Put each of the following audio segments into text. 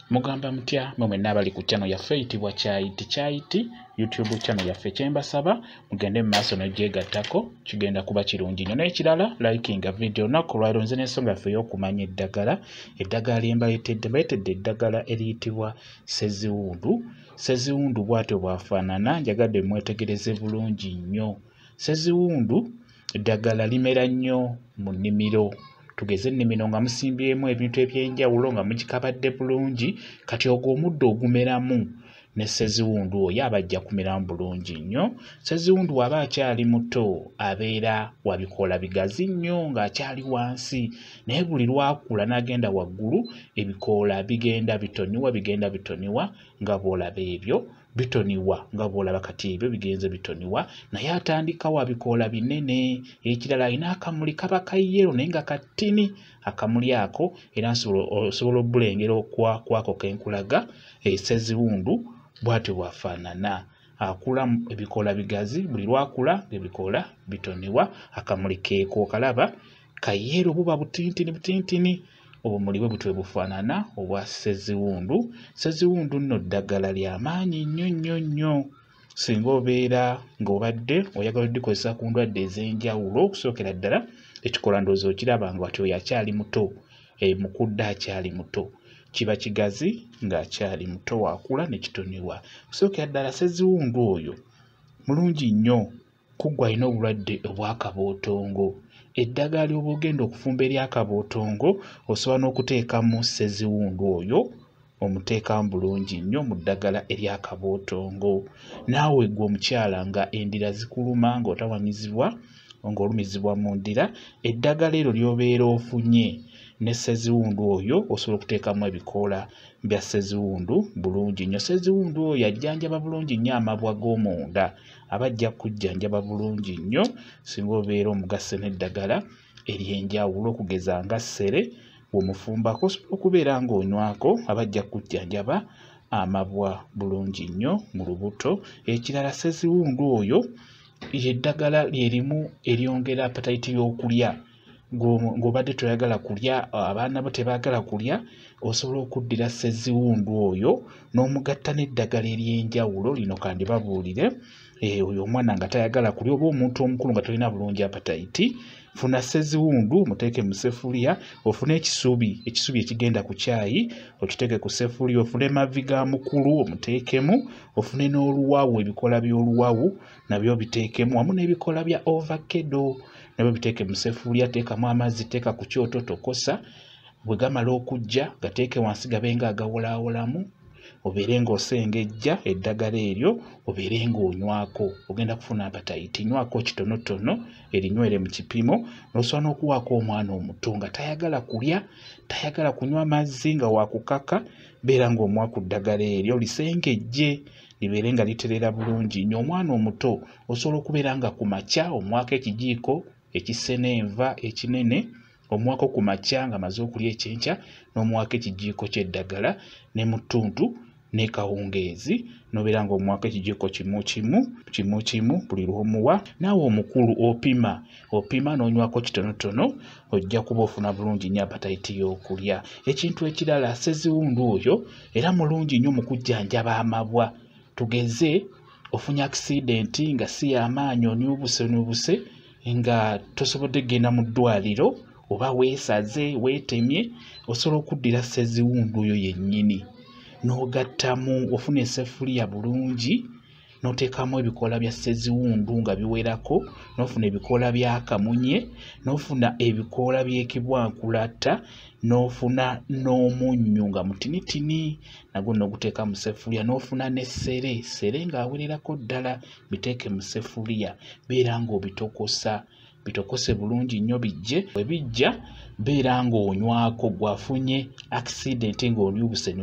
Mugamba mutya mwe nabali ku channel yaffe eyitibwa Kyayiti YouTube channel yaffe kyembasaba mugende mu maaso n'ogyegattako kigenda kuba kirungi nnyo n'ekirala likinga video nako lwaliro nze n'ensonga yaffe y'okumanya eddagala lye mbayitedde eddagala eriyitibwa Seziwundu Bwati Bwafanana njagadde mwetegereze bulungi nnyo. Seziwundu eddagala limera nnyo mu nnimiro. Tugeze nnimiro nga musimbyemu ebintu ebyenjawulo nga mugikabadde bulungi kati ogwo omuddo ogumeramu ne Seziwundu oyo abajja kumeramu bulungi nnyo. Seziwundu waba akyali muto abeera wa bikoola bigazi nnyo ng'akyali wansi naye buli lwakula n'agenda waggulu ebikoola bigenda bitoniwa nga bw'olaba ebyo bitoniwa nga bw'olaba kati ebyo bigenze bitoniwa naye atandika wa bikoola binene. Ekirala alina akamuli kaba ka yellow naye nga katini akamuli ako era osobola obbulengera kwako kenkulaga Seziwundu Bwati Bwafanana. Akula ebikoola bigazi buli lwakula ebikoola bitoniwa akamuli keeko kalaba ka yellow buba butintini obumuli bwe butwe bufaanana obwa Seziwundu. Seziwundu nno ddagala ly'amaanyi nnyo singa obeera ng'obadde oyagala oddikozesa ku ndwadde ez'enjawulo okusookera ddala ekikola ndowooza okiraba nga ati oyo akyali muto mukudde akyali muto kiba kigazi ng'akyali muto wakula ne kitoniwa. Okusookera ddala Seziwundu oyo mulungi nnyo kuggwa alina obulwadde obw'akabootongo. Eddagala ly'oba ogenda okufumba ery'akabootongo osobola n'okuteekamu Seziwundu oyo omuteekamu bulungi nnyo mu ddagala ery'akabootongo. Naawe gwe omukyala nga endira zikuluma ng'otawanyizibwa ng'olumizibwa mu ndira eddagala eryo ly'obeera ofunye ne Seziwundu oyo osobola okuteekamu ebikoola bya Seziwundu bulungi nnyo. Seziwundu oyo ajjanjaba bulungi nnyo amabwa g'omunda aba ajja kujjanjaba bulungi nnyo singa obeera omugasse n'eddagala ery'enjawulo okugeza nga ssere bw'omufumbako osobola okubeera ng'onywako aba ajja kujjanjaba amabwa bulungi nnyo mu lubuto. Ekirala Seziwundu oyo eddagala lyerimu eryongera appetite y'okulya ng'obadde toyagala kulya abaana bo tebaagala kulya osobola okuddira Seziwundu oyo n'omugatta n'eddagala ery'enjawulo lino kandibabuulire oyo omwana nga tayagala kulya oba omuntu omukulu nga talina bulungi appetite funa Seziwundu muteeke mu seffuliya ofune ekisubi ekigenda ku caayi okiteeke ku seffuliya ofune mavi ga mukulu omuteekemu ofune n'oluwawu ebikoola by'oluwawu nabyo biteekemu wamu n'ebikoola bya ovacado nabyo biteeke mu seffuliya teekamu amazzi teeka ku kyoto tokosa bwe gamala okujja gateeke wansi gabe nga agawolaawolamu obeere ng'osengejja eddagala eryo obeere ng'onywako ogenda kufuna appetite nywako kitonotono erinywere mu kipimo n'osobola n'okuwaako omwana omuto nga tayagala kulya tayagala kunywa mazzi nga wakukaka beera ng'omuwa ku ddagala eryo lisengejje libeere nga literera bulungi nnyo. Omwana omuto osobola okubeera nga ku makya omuwako ekijiiko ekisse n'enva ekinene omuwako ku makya nga maze okulya ekyenkya n'omuwako ekijiiko ky'eddagala ne mu ttuntu ne kawungeezi n'obeera ng'omuwako ekijiiko kimu buli lw'omuwa. Naawe omukulu opima n'onywako kitonotono ojja kuba ofuna bulungi nnyo appetite y'okulya. Ekintu ekirala Seziwundu oyo era mulungi nnyo mu kujjanjaba amabwa. Tugeze ofunye accident nga si y'amaanyi oniubuse nga tosobodde genda mu ddwaliro oba weesaze weetemye osobola okuddira Seziwundu oyo yennyini n'ogattamu ofuna eseffuliya bulungi n'oteekamu ebikoola bya Seziwundu nga biwerako n'ofuna ebikoola bya kamunye n'ofuna ebikoola by'ekibwankulatta n'ofuna n'omunnyu nga mutinitini nagwo n'oguteeka mu seffuliya n'ofuna ne ssere ng'awererako ddala biteeke mu seffuliya beera ng'obitokosa bitokose bulungi nnyo bwe bijja beera ng'onywako gwafunye accident ng'oliubuse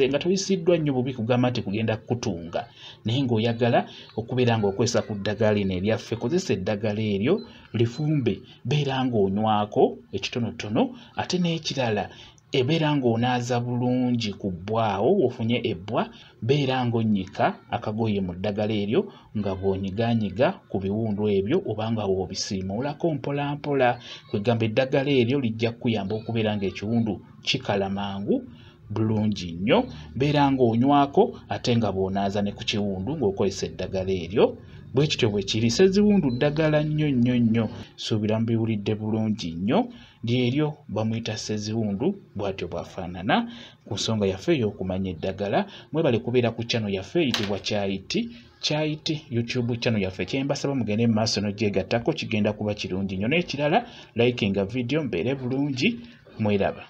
nga toyisiddwa nnyo bubi kugamba nti kugenda kukutunga naye ng'oyagala okubeera ng'okozesa ku ddagala lino eryaffe kozesa eddagala eryo lifumbe beera ng'onywako ekitonotono ate n'ekirala ebeera ng'onaaza bulungi ku bbwawo ofunye ebbwa beera ng'onnyika akagoye mu ddagala eryo nga bw'onyiganyiga ku biwundu ebyo oba nga bw'obisiimuulako mpola mpola kwegamba eddagala eryo lijja kukuyamba okubeera ng'ekiwundu kikala mangu bulungi nnyo. Beera ng'onywako ate nga bw'onaaza ne ku kiwundu ng'okozesa eddagala eryo. Bwe kityo bwe kiri. Sseziwundu ddagala nnyo. Suubira mubiwulidde bulungi nnyo. Lyeryo bamuyita Sseziwundu Bwati Bwafanana ku nsonga yaffe ey'okumanya eddagala. Mwebale kubeera ku channel yaffe eyitibwa Kyayiti YouTube channel yaffe. Kyembasaba mugende mu maaso n'ogyegattako, kigenda kuba kirungi nnyo. N'ekirala likinga video mbeere bulungi. Mweraba.